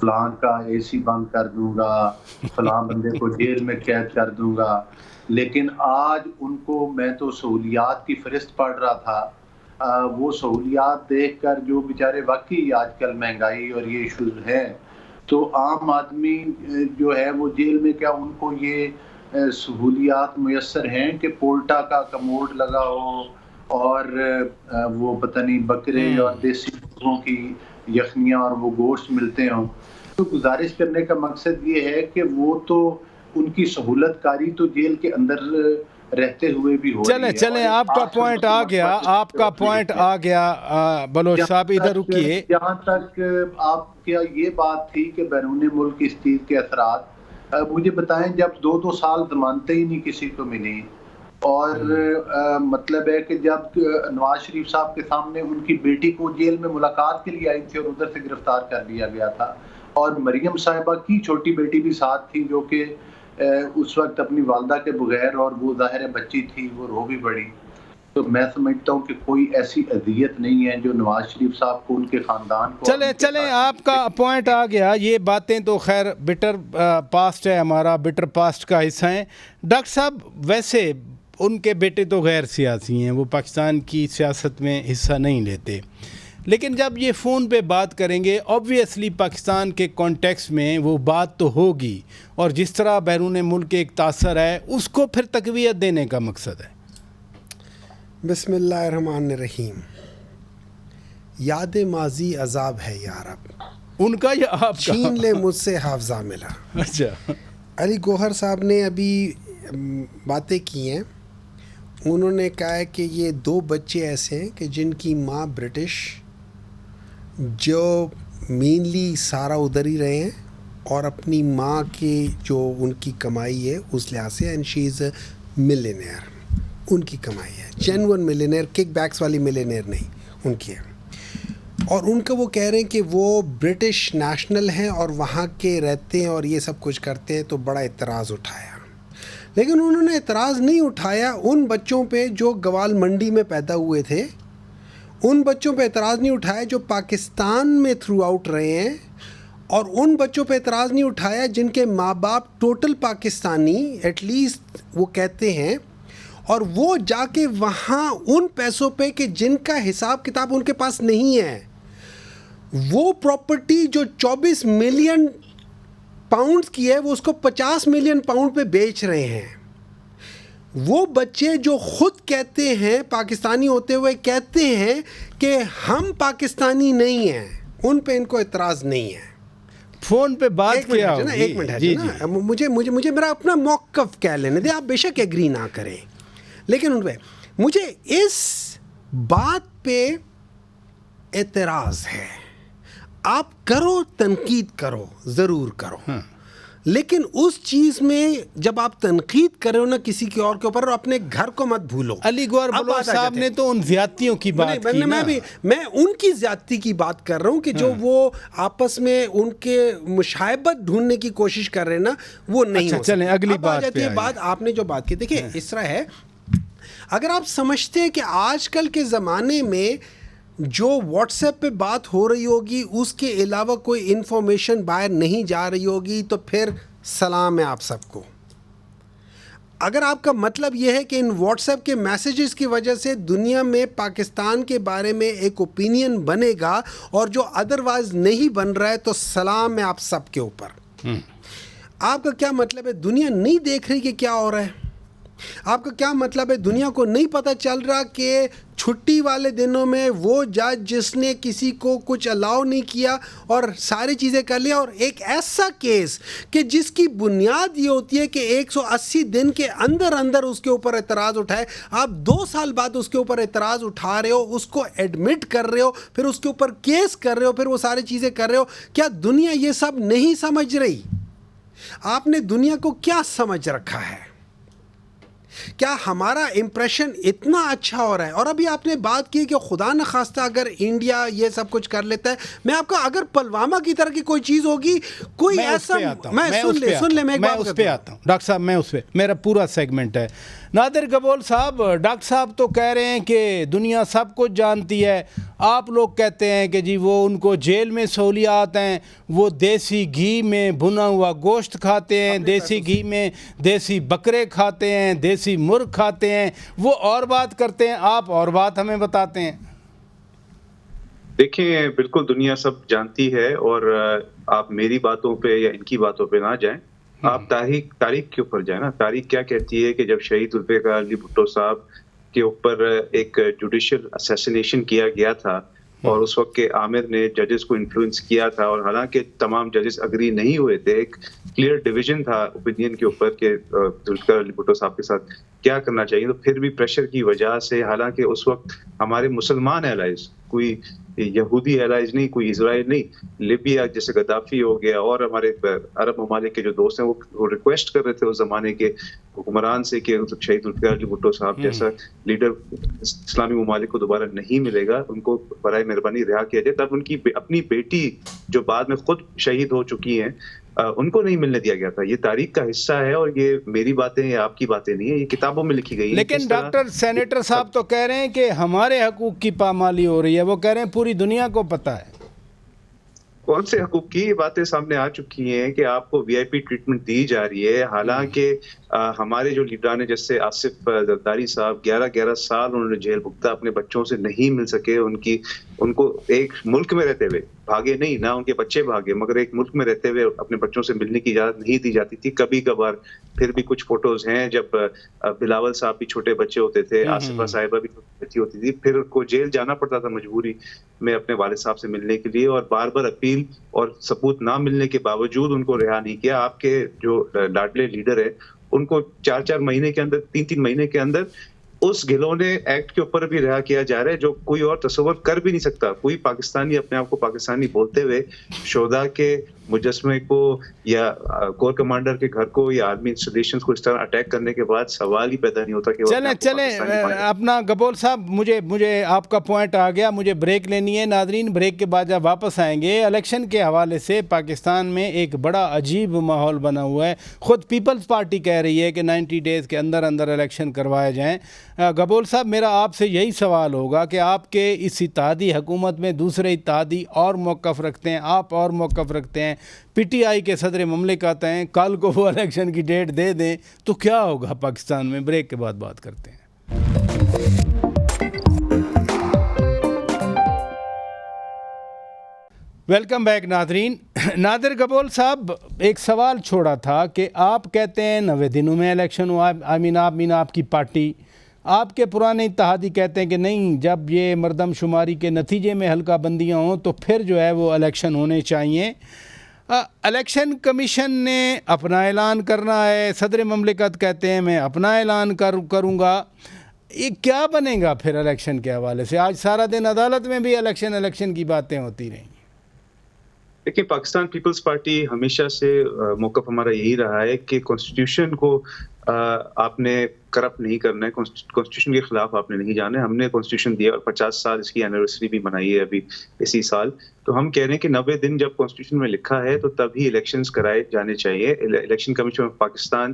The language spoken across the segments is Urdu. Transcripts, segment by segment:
فلاں کا AC بند کر دوں گا, فلاں بندے کو جیل میں قید کر دوں گا. لیکن آج ان کو, میں تو سہولیات کی فہرست پڑھ رہا تھا, وہ سہولیات دیکھ کر جو بیچارے واقعی آج کل مہنگائی اور یہ ایشوز ہیں, تو عام آدمی جو ہے وہ جیل میں کیا ان کو یہ سہولیات میسر ہیں کہ پولٹا کا کموڈ لگا ہو اور وہ پتہ نہیں بکرے اور دیسی مرغوں کی یخنیاں اور وہ گوشت ملتے ہوں. تو گزارش کرنے کا مقصد یہ ہے کہ وہ تو ان کی سہولت کاری تو جیل کے اندر رہتے ہوئے بھی ہو رہی ہے. چلیں آپ کا پوائنٹ آ گیا, آپ کا پوائنٹ آ گیا. بلوچ صاحب ادھر رکیے. جہاں تک آپ کیا یہ بات تھی کہ بیرون ملک اس چیز کے اثرات, مجھے بتائیں جب 2 سال ضمانتیں ہی نہیں کسی کو ملی, اور مطلب ہے کہ جب نواز شریف صاحب کے سامنے ان کی بیٹی کو جیل میں ملاقات کے لیے آئی تھی اور ادھر سے گرفتار کر لیا گیا تھا, اور مریم صاحبہ کی چھوٹی بیٹی بھی ساتھ تھی جو کہ اس وقت اپنی والدہ کے بغیر, اور وہ ظاہر بچی تھی, وہ رو بھی پڑی. تو میں سمجھتا ہوں کہ کوئی ایسی اذیت نہیں ہے جو نواز شریف صاحب کو, ان کے خاندان کو. چلیں آپ کا پوائنٹ آ گیا. یہ باتیں تو خیر بٹر پاسٹ ہے, ہمارا بٹر پاسٹ کا حصہ ہیں. ڈاکٹر صاحب ویسے ان کے بیٹے تو غیر سیاسی ہیں, وہ پاکستان کی سیاست میں حصہ نہیں لیتے, لیکن جب یہ فون پہ بات کریں گے آبویسلی پاکستان کے کانٹیکس میں وہ بات تو ہوگی, اور جس طرح بیرون ملک ایک تاثر ہے اس کو پھر تقویت دینے کا مقصد ہے. بسم اللہ الرحمن الرحیم. یاد ماضی عذاب ہے یا رب, ان کا یا آپ کا؟ چھین لے مجھ سے حافظہ ملا. اچھا, علی گوہر صاحب نے ابھی باتیں کی ہیں. انہوں نے کہا ہے کہ یہ 2 بچے ایسے ہیں کہ جن کی ماں برٹش, جو مینلی سارا ادھر ہی رہے ہیں, اور اپنی ماں کے جو ان کی کمائی ہے اس لحاظ سے, and she is a millionaire, ان کی کمائی ہے جینون ملینئر, کک بیکس والی ملینئر نہیں, ان کی ہے. اور ان کا وہ کہہ رہے ہیں کہ وہ برٹش نیشنل ہیں اور وہاں کے رہتے ہیں اور یہ سب کچھ کرتے ہیں, تو بڑا اعتراض اٹھایا. لیکن انہوں نے اعتراض نہیں اٹھایا ان بچوں پہ جو گوال منڈی میں پیدا ہوئے تھے, ان بچوں پہ اعتراض نہیں اٹھایا جو پاکستان میں تھرو آؤٹ رہے ہیں, اور ان بچوں پہ اعتراض نہیں اٹھایا جن کے ماں باپ ٹوٹل پاکستانی ایٹ لیسٹ وہ کہتے ہیں, اور وہ جا کے وہاں ان پیسوں پہ کہ جن کا حساب کتاب ان کے پاس نہیں ہے, وہ پراپرٹی جو 24 ملین پاؤنڈز کی ہے وہ اس کو 50 ملین پاؤنڈ پہ بیچ رہے ہیں. وہ بچے جو خود کہتے ہیں پاکستانی ہوتے ہوئے کہتے ہیں کہ ہم پاکستانی نہیں ہیں, ان پہ ان کو اعتراض نہیں ہے. فون پہ بات کیا ہوگی. ایک منٹ ہے نا, مجھے میرا اپنا موقف کہہ لینے دیں, آپ بے شک ایگری نہ کریں, لیکن ان پہ مجھے اس بات پہ اعتراض ہے. آپ کرو, تنقید کرو, ضرور کرو, لیکن اس چیز میں جب آپ تنقید کرو نا کسی کے اور کے اوپر, اور اپنے گھر کو مت بھولو. علی گوہر بلوچ صاحب نے تو ان زیادتیوں کی بات کی نا, میں ان کی زیادتی کی بات کر رہا ہوں کہ جو وہ آپس میں ان کے مشابہت ڈھونڈنے کی کوشش کر رہے ہیں نا, وہ نہیں. اچھا چلیں اگلی بات پہ بات آپ نے جو بات کی, دیکھیں اس طرح ہے, اگر آپ سمجھتے ہیں کہ آج کل کے زمانے میں جو واٹس ایپ پہ بات ہو رہی ہوگی اس کے علاوہ کوئی انفارمیشن باہر نہیں جا رہی ہوگی, تو پھر سلام ہے آپ سب کو. اگر آپ کا مطلب یہ ہے کہ ان واٹس ایپ کے میسیجز کی وجہ سے دنیا میں پاکستان کے بارے میں ایک اوپینین بنے گا اور جو ادروائز نہیں بن رہا ہے, تو سلام ہے آپ سب کے اوپر. آپ کا کیا مطلب ہے دنیا نہیں دیکھ رہی کہ کیا ہو رہا ہے؟ آپ کا کیا مطلب ہے دنیا کو نہیں پتہ چل رہا کہ چھٹی والے دنوں میں وہ جج جس نے کسی کو کچھ الاؤ نہیں کیا اور ساری چیزیں کر لیا, اور ایک ایسا کیس کہ جس کی بنیاد یہ ہوتی ہے کہ 180 دن کے اندر اندر اس کے اوپر اعتراض اٹھائے, آپ 2 سال بعد اس کے اوپر اعتراض اٹھا رہے ہو, اس کو ایڈمٹ کر رہے ہو, پھر اس کے اوپر کیس کر رہے ہو, پھر وہ ساری چیزیں کر رہے ہو. کیا دنیا یہ سب نہیں سمجھ رہی؟ آپ نے دنیا کو کیا سمجھ رکھا ہے؟ کیا ہمارا امپریشن اتنا اچھا ہو رہا ہے؟ اور ابھی آپ نے بات کی کہ خدا نخواستہ اگر انڈیا یہ سب کچھ کر لیتا ہے, میں آپ کا اگر پلوامہ کی طرح کی کوئی چیز ہوگی, کوئی ایسا, میں سن لے میں ایک بات اس پہ آتا ہوں ڈاکٹر صاحب, میں اس پہ, میرا پورا سیگمنٹ ہے. نادر گبول صاحب، ڈاکٹر صاحب تو کہہ رہے ہیں کہ دنیا سب کچھ جانتی ہے، آپ لوگ کہتے ہیں کہ جی وہ ان کو جیل میں سہولیات ہیں، وہ دیسی گھی میں بھنا ہوا گوشت کھاتے ہیں، دیسی گھی میں دیسی بکرے کھاتے ہیں، دیسی مرغ کھاتے ہیں، وہ اور بات کرتے ہیں، آپ اور بات ہمیں بتاتے ہیں۔ دیکھیں بالکل دنیا سب جانتی ہے، اور آپ میری باتوں پہ یا ان کی باتوں پہ نہ جائیں، آپ تاریخ کے اوپر جائیں نا۔ تاریخ کیا کہتی ہے کہ جب شہید ذوالفقار علی بھٹو صاحب کے اوپر ایک جوڈیشل اسیسینیشن کیا گیا تھا، اور اس وقت کے عامر نے ججز کو انفلوئنس کیا تھا، اور حالانکہ تمام ججز اگری نہیں ہوئے تھے، ایک کلیئر ڈویژن تھا اوپینین کے اوپر کہ ذوالفقار علی بھٹو صاحب کے ساتھ کیا کرنا چاہیے، تو پھر بھی پریشر کی وجہ سے، حالانکہ اس وقت ہمارے مسلمان الائز، کوئی یہودی الائز نہیں، کوئی اسرائیل نہیں، لیبیا جیسے غدافی ہو گیا، اور ہمارے عرب ممالک کے جو دوست ہیں وہ ریکویسٹ کر رہے تھے اس زمانے کے حکمران سے کہ شہید ذوالفقار علی بھٹو صاحب جیسا لیڈر اسلامی ممالک کو دوبارہ نہیں ملے گا، ان کو برائے مہربانی رہا کیا جائے۔ تب ان کی اپنی بیٹی جو بعد میں خود شہید ہو چکی ہیں، ان کو نہیں ملنے دیا گیا تھا۔ یہ تاریخ کا حصہ ہے، اور یہ میری باتیں یا آپ کی باتیں نہیں ہیں، یہ کتابوں میں لکھی گئی ہیں۔ لیکن ڈاکٹر سینیٹر صاحب تو کہہ رہے ہیں کہ ہمارے حقوق کی پامالی ہو رہی ہے، وہ کہہ رہے ہیں پوری دنیا کو پتہ ہے۔ کون سے حقوق کی؟ یہ باتیں سامنے آ چکی ہیں کہ آپ کو وی آئی پی ٹریٹمنٹ دی جا رہی ہے، حالانکہ ہمارے جو لیڈران ہیں جیسے آصف زرداری صاحب 11 سال انہوں نے جیل بھگتا، اپنے بچوں سے نہیں مل سکے، ان کو ایک ملک میں رہتے ہوئے بھاگے نہیں، نہ ان کے بچے بھاگے، مگر ایک ملک میں رہتے ہوئے اپنے بچوں سے ملنے کی اجازت نہیں دی جاتی تھی۔ کبھی کبھار پھر بھی کچھ فوٹوز ہیں جب بلاول صاحب بھی چھوٹے بچے ہوتے تھے، آصفہ صاحبہ بھی بچی ہوتی تھی، پھر ان کو جیل جانا پڑتا تھا مجبوری میں اپنے والد صاحب سے ملنے کے لیے، اور بار بار اپیل اور ثبوت نہ ملنے کے باوجود ان کو رہا نہیں کیا۔ آپ کے جو لاڈلے لیڈر ہیں ان کو 4 مہینے کے اندر، 3 مہینے کے اندر اس گھلونے ایکٹ کے اوپر بھی رہا کیا جا رہا ہے جو کوئی اور تصور کر بھی نہیں سکتا۔ کوئی پاکستانی اپنے آپ کو پاکستانی بولتے ہوئے شہداء کے مجسمے کو یا کور کمانڈر کے گھر کو یا آرمی انسٹالیشنز کو اس طرح اٹیک کرنے کے بعد سوال ہی پیدا نہیں ہوتا کہ چلیں اپنا گبول صاحب، مجھے آپ کا پوائنٹ آ گیا، مجھے بریک لینی ہے۔ ناظرین، بریک کے بعد جب واپس آئیں گے، الیکشن کے حوالے سے پاکستان میں ایک بڑا عجیب ماحول بنا ہوا ہے۔ خود پیپلز پارٹی کہہ رہی ہے کہ 90 ڈیز کے اندر الیکشن کروائے جائیں۔ گبول صاحب، میرا آپ سے یہی سوال ہوگا کہ آپ کے اس اتحادی حکومت میں دوسرے اتحادی اور موقف رکھتے ہیں، آپ اور موقف رکھتے ہیں، پی ٹی آئی کے صدر مملکت ہیں، کل کو وہ الیکشن کی ڈیٹ دے دیں تو کیا ہوگا پاکستان میں؟ بریک کے بعد بات کرتے ہیں۔ ویلکم بیک ناظرین۔ نادر گبول صاحب، ایک سوال چھوڑا تھا کہ آپ کہتے ہیں 90 دنوں میں الیکشن ہوا، آپ کی پارٹی، آپ کے پرانے اتحادی کہتے ہیں کہ نہیں، جب یہ مردم شماری کے نتیجے میں حلقہ بندیاں ہوں تو پھر جو ہے وہ الیکشن ہونے چاہیے۔ الیکشن کمیشن نے اپنا اعلان کرنا ہے، صدر مملکت کہتے ہیں میں اپنا اعلان کروں گا۔ یہ کیا بنے گا پھر الیکشن کے حوالے سے؟ آج سارا دن عدالت میں بھی الیکشن کی باتیں ہوتی رہیں۔ دیکھیں، پاکستان پیپلز پارٹی ہمیشہ سے موقف ہمارا یہی رہا ہے کہ کانسٹیٹیوشن کو آپ نے کرپٹ نہیں کرنا ہے، کانسٹیٹیوشن کے خلاف آپ نے نہیں جانا ہے۔ ہم نے کانسٹیٹیوشن دیا اور 50 سال اس کی اینیورسری بھی منائی ہے ابھی اسی سال، تو ہم کہہ رہے ہیں کہ 90 دن جب کانسٹیٹیوشن میں لکھا ہے تو تب ہی الیکشنز کرائے جانے چاہیے۔ Election commission of Pakistan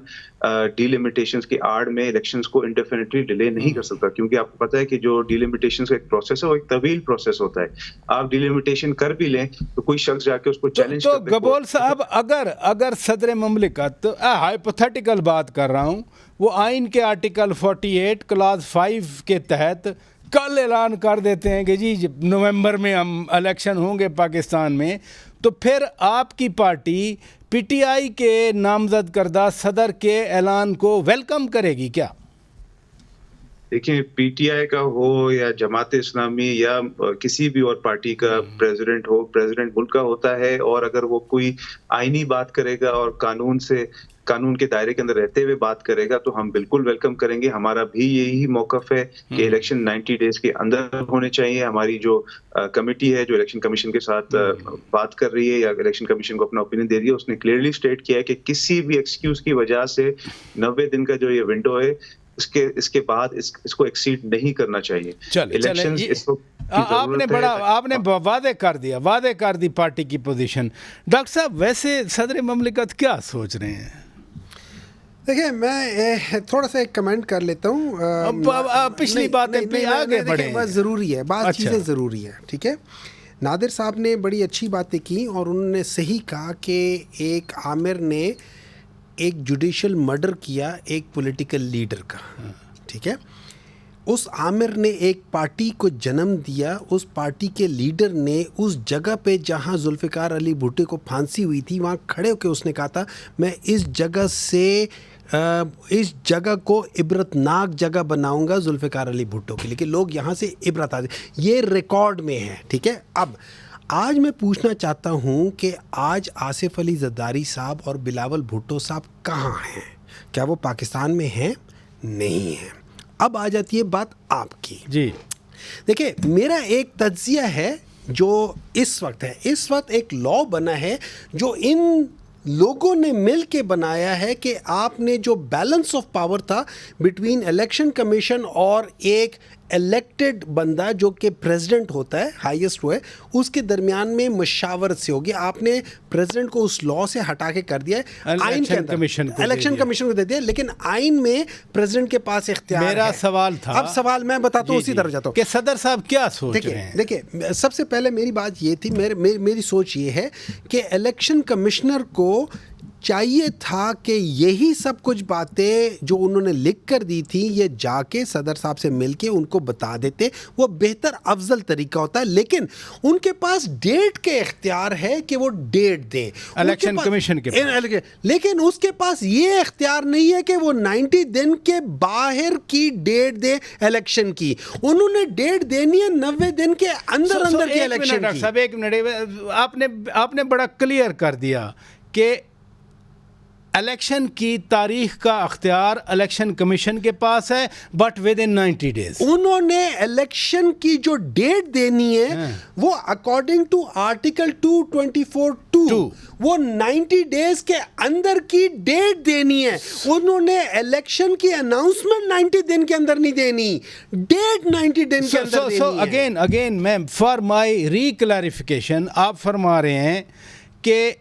D limitations کی آڑ میں الیکشنز کو انڈیفینیٹلی ڈیلے نہیں کر سکتا، کیونکہ آپ کو پتہ ہے کہ جو ڈی لمیٹیشنز کا ایک پروسیس ہے وہ ایک طویل پروسیس ہوتا ہے۔ آپ ڈی لمیٹیشن کر بھی لیں تو کوئی شخص جا کے اس کو چیلنج کرتے ہیں۔ تو گبول صاحب، اگر صدر مملکت، ہائپوتھیٹیکل بات کر رہا ہوں، وہ آئین کے آرٹیکل 48 کلاس 5 کے تحت کل اعلان کر دیتے ہیں کہ جی نومبر میں ہم الیکشن ہوں گے پاکستان میں، تو پھر آپ کی پارٹی پی ٹی آئی کے نامزد کردہ صدر کے اعلان کو ویلکم کرے گی کیا؟ دیکھیں، پی ٹی آئی کا ہو یا جماعت اسلامی یا کسی بھی اور پارٹی کا پریزیڈنٹ ہو، پریزیڈنٹ ملک کا ہوتا ہے، اور اگر وہ کوئی آئینی بات کرے گا اور قانون کے دائرے کے اندر رہتے ہوئے بات کرے گا تو ہم بالکل ویلکم کریں گے۔ ہمارا بھی یہی موقف ہے کہ الیکشن 90 ڈیز کے اندر ہونے چاہیے۔ ہماری جو کمیٹی ہے جو الیکشن کمیشن کے ساتھ بات کر رہی ہے یا الیکشن کمیشن کو اپنا اوپینین دے رہی ہے، اس نے کلیئرلی اسٹیٹ کیا ہے کہ کسی بھی ایکسکیوز کی وجہ سے 90 دن کا جو یہ ونڈو ہے اس کے بعد اس کو ایکسیڈ نہیں کرنا چاہیے۔ آپ نے واضح کر دی پارٹی کی پوزیشن۔ ڈاکٹر صاحب، ویسے صدر مملکت کیا سوچ رہے ہیں؟ دیکھیں میں تھوڑا سا ایک کمنٹ کر لیتا ہوں. پچھلی باتیں پہ آگے بڑھیں. بات ضروری ہے, بعض چیزیں ضروری ہے, ٹھیک ہے. نادر صاحب نے بڑی اچھی باتیں کی اور انہوں نے صحیح کہا کہ ایک عامر نے ایک جوڈیشل مرڈر کیا ایک پولیٹیکل لیڈر کا, ٹھیک ہے. اس عامر نے ایک پارٹی کو جنم دیا, اس پارٹی کے لیڈر نے اس جگہ پہ جہاں ذوالفقار علی بھٹو کو پھانسی ہوئی تھی وہاں کھڑے ہو کے اس نے کہا تھا میں اس جگہ سے اس جگہ کو عبرت ناک جگہ بناؤں گا ذوالفقار علی بھٹو کے لیے کہ لوگ یہاں سے عبرت حاصل. یہ ریکارڈ میں ہے, ٹھیک ہے. اب آج میں پوچھنا چاہتا ہوں کہ آج آصف علی زرداری صاحب اور بلاول بھٹو صاحب کہاں ہیں؟ کیا وہ پاکستان میں ہیں؟ نہیں ہیں. اب آ جاتی ہے بات آپ کی. جی دیکھیں, میرا ایک تجزیہ ہے جو اس وقت ہے. اس وقت ایک لا بنا ہے جو ان لوگوں نے مل کے بنایا ہے کہ آپ نے جو بیلنس آف پاور تھا بٹوین الیکشن کمیشن اور ایک الیکٹڈ بندہ جو کہ پریزیڈنٹ ہوتا ہے, ہائیسٹ وہ ہے, اس کے درمیان میں مشاورت سے ہوگی. آپ نے پریزیڈنٹ کو اس لا سے ہٹا کے کر دیا ہے آئین کے اندر, الیکشن کمیشن کو دے دیا, لیکن آئین میں پریزیڈنٹ کے پاس اختیار ہے. میرا سوال تھا, اب سوال میں بتاتا ہوں, اسی طرف جاتا ہوں کہ صدر صاحب کیا سوچ رہے ہیں. دیکھیں سب سے پہلے میری بات یہ تھی, میری سوچ یہ ہے کہ الیکشن کمشنر کو چاہیے تھا کہ یہی سب کچھ باتیں جو انہوں نے لکھ کر دی تھی یہ جا کے صدر صاحب سے مل کے ان کو بتا دیتے, وہ بہتر افضل طریقہ ہوتا ہے. لیکن ان کے پاس ڈیٹ کے اختیار ہے کہ وہ ڈیٹ دیں الیکشن کمیشن کے پاس, لیکن اس کے پاس یہ اختیار نہیں ہے کہ وہ 90 دن کے باہر کی ڈیٹ دے الیکشن کی. انہوں نے ڈیٹ دینی ہے 90 دن کے اندر کے الیکشن کی. سب ایک منٹ, آپ نے بڑا کلیئر کر دیا کہ الیکشن کی تاریخ کا اختیار الیکشن کمیشن کے پاس ہے, بٹ ود ان 90 days. انہوں نے الیکشن کی جو ڈیٹ دینی ہے وہ اکارڈنگ ٹو آرٹیکل 224(2) وہ 90 days کے اندر کی ڈیٹ دینی ہے. انہوں نے الیکشن کی اناؤنسمنٹ 90 دن کے اندر نہیں دینی, ڈیٹ 90 دن کے اندر دینی ہے. Again ma'am, for my re clarification, آپ فرما رہے ہیں کہ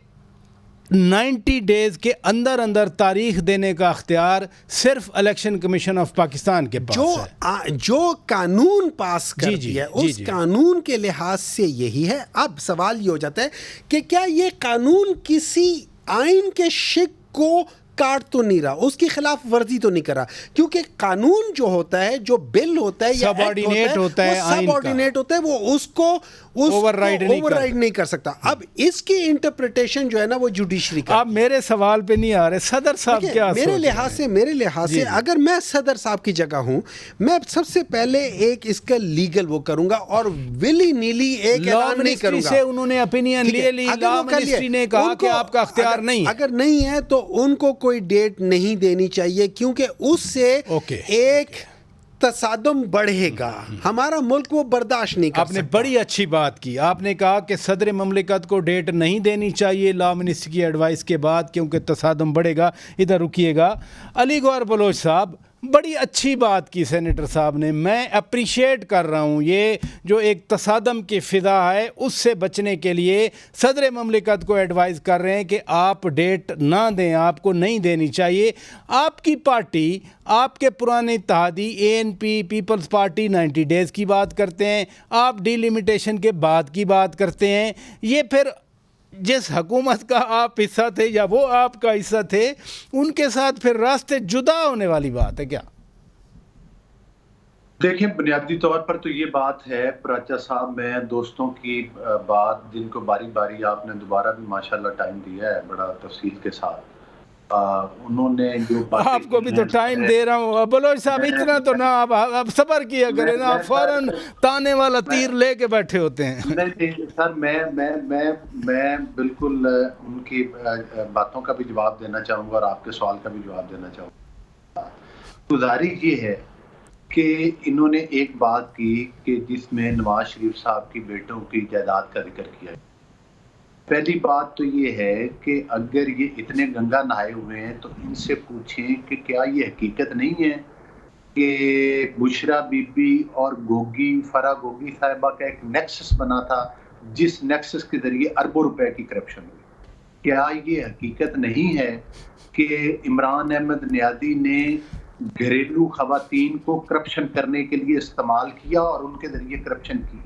90 days کے اندر تاریخ دینے کا اختیار صرف الیکشن کمیشن آف پاکستان کے پاس ہے. جو قانون پاس کر دیا ہے اس قانون کے لحاظ سے یہی ہے. اب سوال یہ ہو جاتا ہے کہ کیا یہ قانون کسی آئین کے شق کو کاٹ تو نہیں رہا, اس کی خلاف ورزی تو نہیں کرا, کیونکہ قانون جو ہوتا ہے, جو بل ہوتا ہے, سب آرڈینیٹ ہوتا ہے, وہ اس کو اوور رائڈ نہیں کر سکتا. اب اس کی انٹرپریٹیشن جو ہے نا وہ جوڈیشری کا. آپ میرے سوال پہ نہیں آ رہے, صدر صاحب کیا میرے لحاظ سے اگر میں صدر صاحب کی جگہ ہوں, میں سب سے پہلے ایک اس کا لیگل وہ کروں گا اور ولی نیلی ایک اعلان نہیں کروں گا. انہوں نے اپینین لے لی, لا منسٹری نے کہا کہ آپ کا اختیار نہیں, اگر نہیں ہے تو ان کو کوئی ڈیٹ نہیں دینی چاہیے, کیونکہ اس سے ایک تصادم بڑھے گا. ہمارا ملک وہ برداشت نہیں کر سکتا. آپ نے بڑی اچھی بات کی, آپ نے کہا کہ صدر مملکت کو ڈیٹ نہیں دینی چاہیے لا منسٹری کی ایڈوائس کے بعد, کیونکہ تصادم بڑھے گا. ادھر رکیے گا, علی گوہر بلوچ صاحب, بڑی اچھی بات کی سینیٹر صاحب نے, میں اپریشیٹ کر رہا ہوں. یہ جو ایک تصادم کی فضا ہے اس سے بچنے کے لیے صدر مملکت کو ایڈوائز کر رہے ہیں کہ آپ ڈیٹ نہ دیں, آپ کو نہیں دینی چاہیے. آپ کی پارٹی, آپ کے پرانے اتحادی ANP پیپلز پارٹی 90 days کی بات کرتے ہیں, آپ ڈی لیمیٹیشن کے بعد کی بات کرتے ہیں. یہ پھر جس حکومت کا آپ حصہ تھے یا وہ آپ کا حصہ تھے, ان کے ساتھ پھر راستے جدا ہونے والی بات ہے کیا؟ دیکھیں, بنیادی طور پر تو یہ بات ہے پراچا صاحب, میں دوستوں کی بات جن کو باری باری آپ نے دوبارہ بھی ماشاءاللہ ٹائم دیا ہے بڑا تفصیل کے ساتھ, انہوں نے جو آپ کو بھی تو ٹائم دے رہا ہوں بلوچ صاحب, اتنا تو نہ آپ صبر کیا کریں نا, آپ فوراً تانے والا تیر لے کے بیٹھے ہوتے ہیں. نہیں سر, میں بالکل ان کی باتوں کا بھی جواب دینا چاہوں گا اور آپ کے سوال کا بھی جواب دینا چاہوں گا. گزارش یہ ہے کہ انہوں نے ایک بات کی کہ جس میں نواز شریف صاحب کی بیٹوں کی جائیداد کا ذکر کیا ہے. پہلی بات تو یہ ہے کہ اگر یہ اتنے گنگا نہائے ہوئے ہیں تو ان سے پوچھیں کہ کیا یہ حقیقت نہیں ہے کہ بشرا بی بی اور فرا گوگی صاحبہ کا ایک نیکسس بنا تھا, جس نیکسس کے ذریعے اربوں روپے کی کرپشن ہوئی. کیا یہ حقیقت نہیں ہے کہ عمران احمد نیازی نے گھریلو خواتین کو کرپشن کرنے کے لیے استعمال کیا اور ان کے ذریعے کرپشن کی؟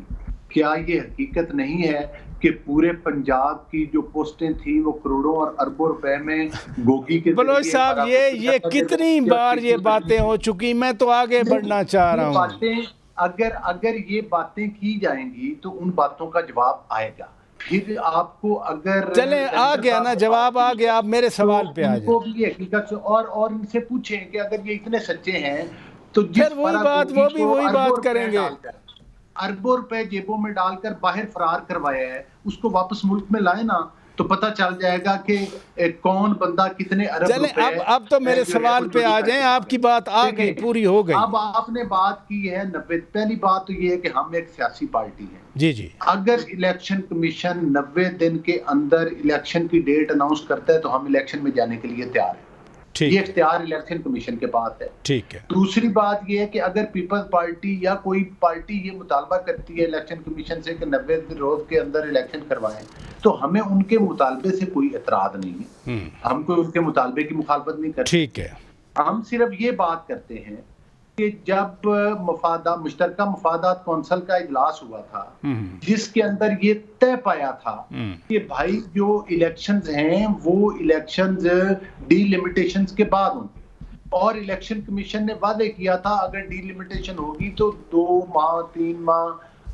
کیا یہ حقیقت نہیں ہے کہ پورے پنجاب کی جو پوسٹیں تھیں وہ کروڑوں اور اربوں روپے میں گوگی کے بلوچ صاحب یہ کتنی بار یہ باتیں ہو چکی، میں تو آگے بڑھنا چاہ رہا ہوں. اگر یہ باتیں کی جائیں گی تو ان باتوں کا جواب آئے گا. پھر آپ کو اگر چلیں آ گیا نا جواب، آ گیا، آپ میرے سوال پہ آ کو بھی حقیقت اور ان سے پوچھیں کہ اگر یہ اتنے سچے ہیں تو پھر وہی بات کریں گے. اربوں روپے جیبوں میں ڈال کر باہر فرار کروایا ہے، اس کو واپس ملک میں لائے نا تو پتہ چل جائے گا کہ کون بندہ کتنے ارب روپے. اب تو میرے سوال پہ آ جائیں، آپ کی بات آ گئی، پوری ہو گئی. اب آپ نے بات کی ہے 90. پہلی بات تو یہ ہے کہ ہم ایک سیاسی پارٹی ہیں. جی اگر الیکشن کمیشن 90 دن کے اندر الیکشن کی ڈیٹ اناؤنس کرتا ہے تو ہم الیکشن میں جانے کے لیے تیار ہیں. یہ اختیار الیکشن کمیشن کے پاس ہے. ٹھیک ہے. دوسری بات یہ ہے کہ اگر پیپلز پارٹی یا کوئی پارٹی یہ مطالبہ کرتی ہے الیکشن کمیشن سے کہ 90 روز کے اندر الیکشن کروائیں تو ہمیں ان کے مطالبے سے کوئی اعتراض نہیں ہے. ہم کوئی ان کے مطالبے کی مخالفت نہیں کرتے. ٹھیک ہے. ہم صرف یہ بات کرتے ہیں کہ جب مشترکہ مفادات کونسل کا اجلاس ہوا تھا جس کے اندر یہ طے پایا تھا کہ بھائی جو الیکشنز ہیں وہ الیکشنز ڈی لمیٹیشنز کے بعد ہوں گے، اور الیکشن کمیشن نے وعدے کیا تھا اگر ڈی لمیٹیشن ہوگی تو 2 ماہ 3 ماہ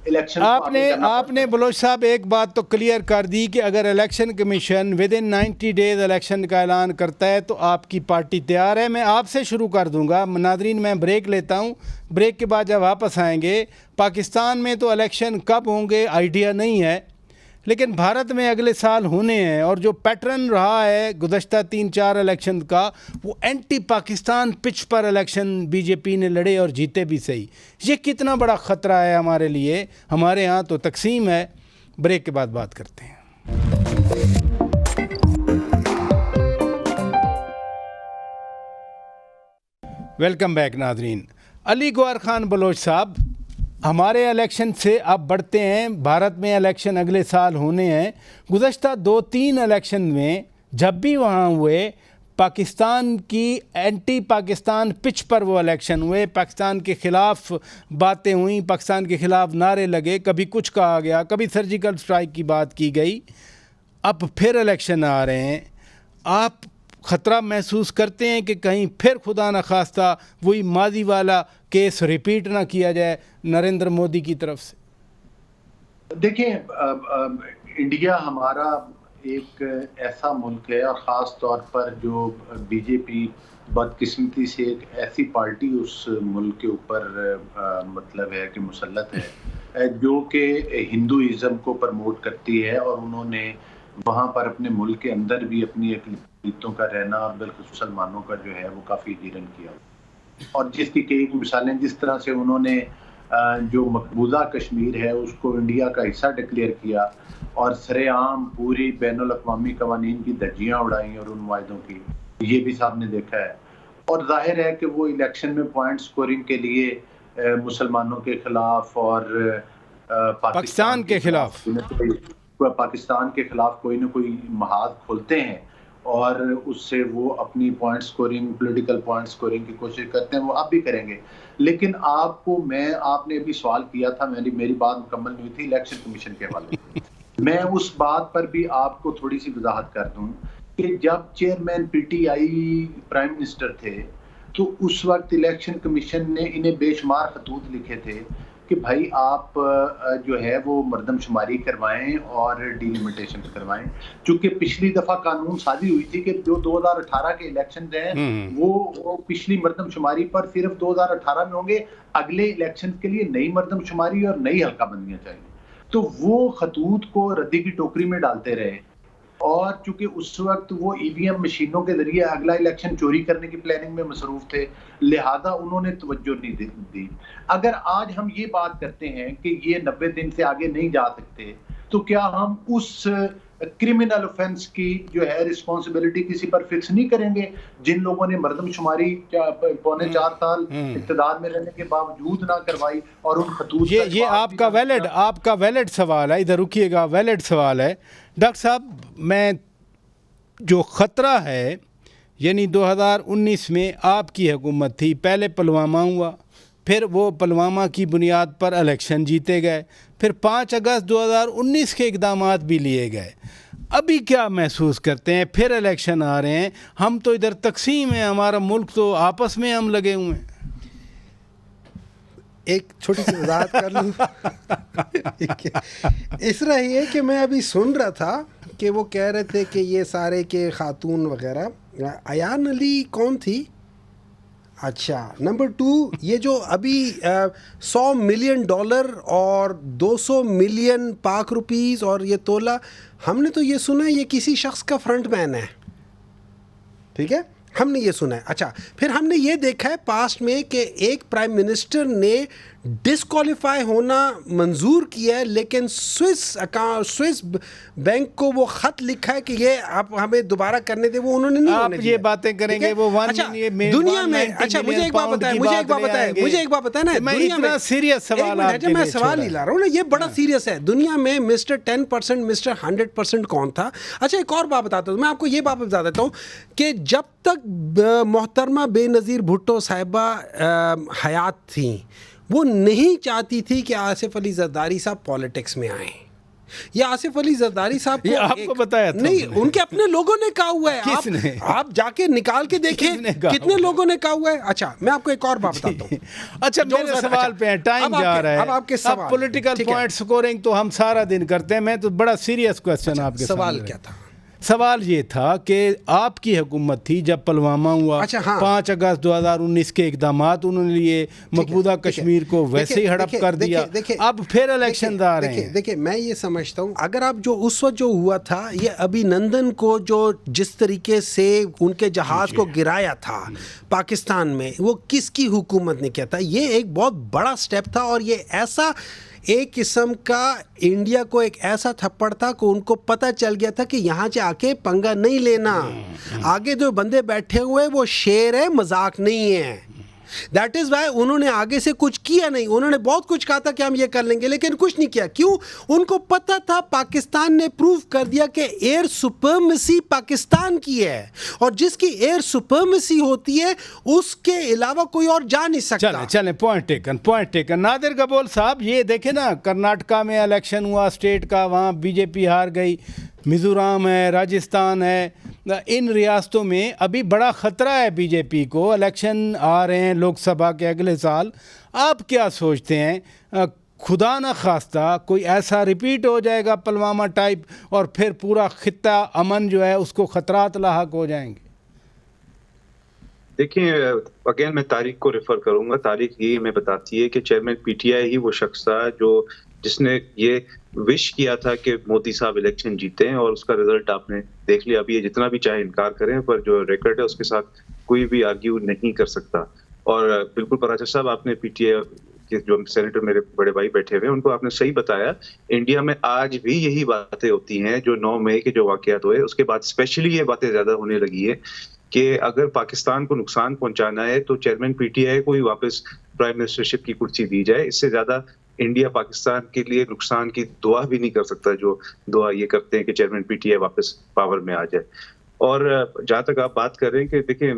الیکشن. آپ نے بلوچ صاحب ایک بات تو کلیئر کر دی کہ اگر election commission within 90 days election کا اعلان کرتا ہے تو آپ کی پارٹی تیار ہے. میں آپ سے شروع کر دوں گا. ناظرین میں بریک لیتا ہوں، بریک کے بعد جب واپس آئیں گے. پاکستان میں تو الیکشن کب ہوں گے آئیڈیا نہیں ہے، لیکن بھارت میں اگلے سال ہونے ہیں، اور جو پیٹرن رہا ہے گزشتہ 3-4 الیکشن کا وہ اینٹی پاکستان پچ پر الیکشن بی جے پی نے لڑے اور جیتے بھی صحیح. یہ کتنا بڑا خطرہ ہے ہمارے لیے؟ ہمارے ہاں تو تقسیم ہے. بریک کے بعد بات کرتے ہیں. ویلکم بیک ناظرین. علی گوہر خان بلوچ صاحب، ہمارے الیکشن سے اب بڑھتے ہیں. بھارت میں الیکشن اگلے سال ہونے ہیں. گزشتہ 2-3 الیکشن میں جب بھی وہاں ہوئے پاکستان کی اینٹی پاکستان پچ پر وہ الیکشن ہوئے. پاکستان کے خلاف باتیں ہوئیں، پاکستان کے خلاف نعرے لگے، کبھی کچھ کہا گیا، کبھی سرجیکل سٹرائک کی بات کی گئی. اب پھر الیکشن آ رہے ہیں. آپ خطرہ محسوس کرتے ہیں کہ کہیں پھر خدا نخواستہ وہی ماضی والا کیس ریپیٹ نہ کیا جائے نریندر مودی کی طرف سے؟ دیکھیں، انڈیا ہمارا ایک ایسا ملک ہے، اور خاص طور پر جو بی جے پی بدقسمتی سے ایک ایسی پارٹی اس ملک کے اوپر مطلب ہے کہ مسلط ہے جو کہ ہندوازم کو پرموٹ کرتی ہے، اور انہوں نے وہاں پر اپنے ملک کے اندر بھی اپنی اقلیتوں کا رہنا اور بالخصوص مسلمانوں کا جو ہے وہ کافی جیرن کیا، اور جس کی کئی مثالیں، جس طرح سے انہوں نے جو مقبوضہ کشمیر ہے اس کو انڈیا کا حصہ ڈکلیئر کیا اور سرے عام پوری بین الاقوامی قوانین کی دھجیاں اڑائیں اور ان معاہدوں کی، یہ بھی صاحب نے دیکھا ہے. اور ظاہر ہے کہ وہ الیکشن میں پوائنٹ سکورنگ کے لیے مسلمانوں کے خلاف اور پاکستان کے خلاف کوئی نہ کوئی محاذ کھولتے ہیں، اور اس سے وہ اپنی point scoring, political point scoring کی کوشش کرتے ہیں. وہ اب بھی کریں گے. لیکن آپ نے ابھی سوال کیا تھا، میری بات مکمل نہیں ہوئی تھی الیکشن کمیشن کے حوالے سے. میں اس بات پر بھی آپ کو تھوڑی سی وضاحت کر دوں کہ جب chairman P T i prime minister تھے تو اس وقت الیکشن کمیشن نے انہیں بے شمار خطوط لکھے تھے کہ بھائی آپ جو ہے وہ مردم شماری کروائیں اور ڈی لمیٹیشن کروائیں. چونکہ پچھلی دفعہ قانون سازی ہوئی تھی کہ جو 2018 کے الیکشن ہیں وہ پچھلی مردم شماری پر صرف 2018 میں ہوں گے، اگلے الیکشن کے لیے نئی مردم شماری اور نئی حلقہ بندیاں چاہیے. تو وہ خطوط کو ردی کی ٹوکری میں ڈالتے رہے، اور چونکہ اس وقت وہ ای وی ایم مشینوں کے ذریعے اگلا الیکشن چوری کرنے کی پلاننگ میں مصروف تھے، لہذا انہوں نے توجہ نہیں دی. اگر آج ہم یہ بات کرتے ہیں کہ یہ 90 دن سے آگے نہیں جا سکتے تو کیا ہم اس کرمنل آفینس کی جو ہے رسپانسبلٹی کسی پر فکس نہیں کریں گے جن لوگوں نے مردم شماری 4.25 سال اقتدار میں رہنے کے باوجود نہ کروائی اور ان خطوط یہ آپ کا ویلڈ سوال ہے. ادھر رکیے گا، ویلڈ سوال ہے. ڈاکٹر صاحب، میں جو خطرہ ہے، یعنی 2019 میں آپ کی حکومت تھی، پہلے پلوامہ ہوا، پھر وہ پلوامہ کی بنیاد پر الیکشن جیتے گئے، پھر 5 اگست 2019 کے اقدامات بھی لیے گئے. ابھی کیا محسوس کرتے ہیں؟ پھر الیکشن آ رہے ہیں، ہم تو ادھر تقسیم ہیں، ہمارا ملک تو آپس میں ہم لگے ہوئے ہیں. ایک چھوٹی سی وضاحت کر لوں. اس طرح یہ ہے کہ میں ابھی سن رہا تھا کہ وہ کہہ رہے تھے کہ یہ سارے کے خاتون وغیرہ. ایان علی کون تھی؟ اچھا. نمبر 2، یہ جو ابھی $100 ملین اور 200 ملین پاک روپیز اور یہ تولہ، ہم نے تو یہ سنا ہے یہ کسی شخص کا فرنٹ مین ہے. ٹھیک ہے، ہم نے یہ سنا ہے. اچھا، پھر ہم نے یہ دیکھا ہے پاسٹ میں کہ ایک پرائم منسٹر نے ڈسکوالیفائی ہونا منظور کیا ہے، لیکن سوئس بینک کو وہ خط لکھا ہے کہ یہ آپ ہمیں دوبارہ کرنے دیں، وہ انہوں نے نہیں ہونے دیا. آپ یہ باتیں کریں گے وہ دنیا میں. اچھا، مجھے ایک بات بتائیں نا، میں اتنا سیریس سوال میں سوال ہی لا رہا ہوں نا، یہ بڑا سیریس ہے. دنیا میں مسٹر 10%، مسٹر 100% کون تھا؟ اچھا، ایک اور بات بتاتا ہوں میں آپ کو، یہ بات بتا دیتا ہوں کہ جب تک محترمہ بے نظیر بھٹو صاحبہ حیات تھیں، وہ نہیں چاہتی تھی کہ آصف علی زرداری صاحب پالیٹکس میں آئیں. یا آصف علی زرداری صاحب کو آپ کو بتایا تھا؟ نہیں، ان کے اپنے لوگوں نے کہا ہوا ہے. آپ جا کے نکال کے دیکھیں کتنے لوگوں نے کہا ہوا ہے. اچھا، میں آپ کو ایک اور بات بتاتا ہوں. اچھا، میرے سوال پہ ٹائم جا رہا ہے. اب آپ کے سوال، پولیٹیکل پوائنٹ سکورنگ تو ہم سارا دن کرتے ہیں، میں تو بڑا سیریس کوسچن آپ کے سوال کیا تھا؟ سوال یہ تھا کہ آپ کی حکومت تھی جب پلوامہ ہوا، 5 اگست 2019 کے اقدامات انہوں نے لیے، مقبوضہ کشمیر کو ویسے ہی ہڑپ کر دیا، اب پھر الیکشن آ رہے ہیں. دیکھیں، میں یہ سمجھتا ہوں اگر آپ جو اس وقت جو ہوا تھا، یہ ابھی نندن کو جو جس طریقے سے ان کے جہاز کو گرایا تھا پاکستان میں، وہ کس کی حکومت نے کیا تھا؟ یہ ایک بہت بڑا سٹیپ تھا، اور یہ ایسا ایک قسم کا انڈیا کو ایک ایسا تھپڑ تھا کہ ان کو پتہ چل گیا تھا کہ یہاں سے آ کے پنگا نہیں لینا. آگے جو بندے بیٹھے ہوئے وہ شیر ہے، مذاق نہیں ہے. دیٹ از وائی انہوں نے آگے سے کچھ کیا نہیں. انہوں نے بہت کچھ کہا تھا کہ ہم یہ کر لیں گے، لیکن کچھ نہیں کیا. کیوں؟ ان کو پتہ تھا پاکستان نے پروو کر دیا کہ ایئر سپرمیسی پاکستان کی ہے، اور جس کی ایئر سپرمیسی ہوتی ہے اس کے علاوہ کوئی اور جا نہیں سکتا. چلیں پوائنٹ ٹیکن. نادر گبول صاحب، یہ دیکھیں نا، کرناٹکا میں الیکشن ہوا اسٹیٹ کا، وہاں بی جے پی ہار گئی. میزورام ہے، راجستھان ہے، ان ریاستوں میں ابھی بڑا خطرہ ہے بی جے پی کو. الیکشن آ رہے ہیں لوک سبھا کے اگلے سال. آپ کیا سوچتے ہیں، خدا نہ خواستہ کوئی ایسا ریپیٹ ہو جائے گا پلوامہ ٹائپ، اور پھر پورا خطہ امن جو ہے اس کو خطرات لاحق ہو جائیں گے؟ دیکھیں، اگین میں تاریخ کو ریفر کروں گا. تاریخ یہ ہمیں بتاتی ہے کہ چیئرمین پی ٹی آئی ہی وہ شخص تھا جس نے یہ وش کیا تھا کہ مودی صاحب الیکشن جیتے ہیں، اور اس کا رزلٹ آپ نے دیکھ لیا. ابھی یہ جتنا بھی چاہے انکار کریں، پر جو ریکارڈ ہے اس کے ساتھ کوئی بھی آرگیو نہیں کر سکتا. اور بالکل پراچا صاحب، آپ نے پی ٹی آئی کے جو سینیٹر میرے بڑے بھائی بیٹھے ہوئے، ان کو آپ نے صحیح بتایا. انڈیا میں آج بھی یہی باتیں ہوتی ہیں جو 9 مئی کے جو واقعات ہوئے اس کے بعد اسپیشلی یہ باتیں زیادہ ہونے لگی ہے کہ اگر پاکستان کو نقصان پہنچانا ہے تو چیئرمین پی ٹی آئی کو ہی واپس پرائم منسٹرشپ کی کرسی دی جائے. اس سے زیادہ انڈیا پاکستان کے لیے نقصان کی دعا بھی نہیں کر سکتا جو دعا یہ کرتے ہیں کہ چیئرمین پی ٹی آئی واپس پاور میں آ جائے. اور جہاں تک آپ بات کر رہے ہیں کہ دیکھیں،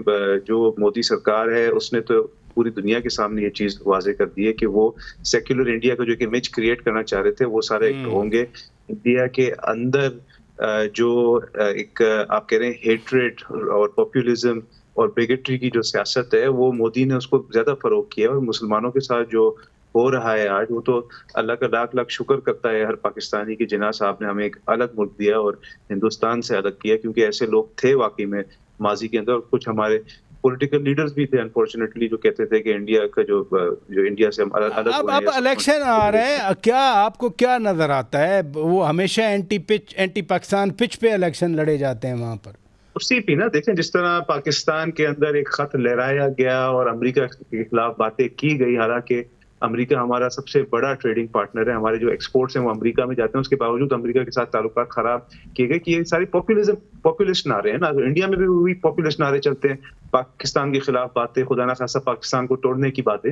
جو مودی سرکار ہے اس نے تو پوری دنیا کے سامنے یہ چیز واضح کر دی ہے کہ وہ سیکولر انڈیا کا جو ایک امیج کریٹ کرنا چاہ رہے تھے وہ سارے ایکٹ ہوں گے. انڈیا کے اندر جو ایک آپ کہہ رہے ہیں ہیٹریڈ اور پاپولزم اور بیگٹری کی جو سیاست ہے، وہ مودی نے اس کو زیادہ فروغ کیا. اور مسلمانوں کے ساتھ جو ہو رہا ہے آج، وہ تو اللہ کا لاکھ لاکھ شکر کرتا ہے ہر پاکستانی کہ جناح صاحب نے ہمیں ایک الگ ملک دیا اور ہندوستان سے الگ کیا، کیونکہ ایسے لوگ تھے واقعی میں ماضی کے اندر. اور کچھ ہمارے پولیٹیکل لیڈرز بھی تھے انفارچونیٹلی جو کہتے تھے کہ انڈیا کا جو انڈیا سے ہم الگ. اب الیکشن آ رہے ہیں، کیا آپ کو کیا نظر آتا ہے؟ وہ ہمیشہ اینٹی پاکستان پچ پہ الیکشن لڑے جاتے ہیں وہاں پر. اسی پہ نا، دیکھیں جس طرح پاکستان کے اندر ایک خط لہرایا گیا اور امریکہ کے خلاف باتیں کی گئی، حالانکہ امریکہ ہمارا سب سے بڑا ٹریڈنگ پارٹنر ہے، ہمارے جو ایکسپورٹس ہیں وہ امریکہ میں جاتے ہیں، اس کے باوجود امریکہ کے ساتھ تعلقات خراب کیے گئے کہ یہ ساری پاپولسٹ نعرے ہیں نا. انڈیا میں بھی وہی پاپولسٹ نعرے چلتے ہیں، پاکستان کے خلاف باتیں، خدا نہ خاصا پاکستان کو توڑنے کی باتیں.